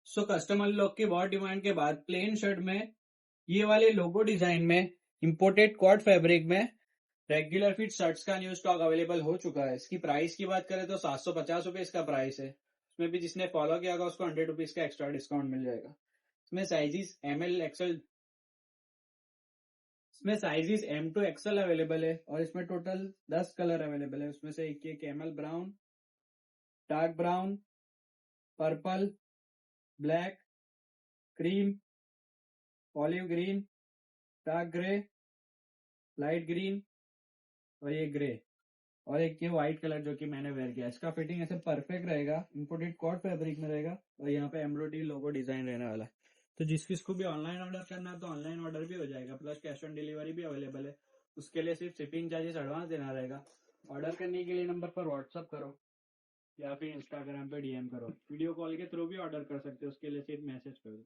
So customer लोग की बहुत डिमांड के बाद प्लेन शर्ट में ये वाले लोगो डिजाइन में इंपोर्टेड कॉट फैब्रिक में रेगुलर फिट शर्ट्स का न्यू स्टॉक अवेलेबल हो चुका है। इसकी प्राइस की बात करें तो 750 रुपये इसका प्राइस है। इसमें भी जिसने फॉलो किया होगा उसको 100 रुपीज का एक्स्ट्रा डिस्काउंट मिल जाएगा। इसमें साइजेस ML XL, इसमें sizes M to XL available है और इसमें टोटल 10 कलर अवेलेबल है। उसमें से एक ये camel brown, dark brown, purple, black, cream, olive green, dark grey, light green और ये ग्रे और एक ये व्हाइट कलर जो कि मैंने वेयर किया। इसका फिटिंग ऐसे परफेक्ट रहेगा, इंपोर्टेड कॉट फैब्रिक में रहेगा और यहाँ पे एम्ब्रॉयडरी लोगो डिजाइन रहने वाला है। तो जिसको भी ऑनलाइन ऑर्डर करना है तो ऑनलाइन ऑर्डर भी हो जाएगा, प्लस कैश ऑन डिलीवरी भी अवेलेबल है। उसके लिए सिर्फ शिपिंग चार्जेस एडवांस देना रहेगा। ऑर्डर करने के लिए नंबर पर व्हाट्सअप करो या फिर इंस्टाग्राम पे DM करो। वीडियो कॉल के थ्रू भी ऑर्डर कर सकते हो, उसके लिए सिर्फ मैसेज करो।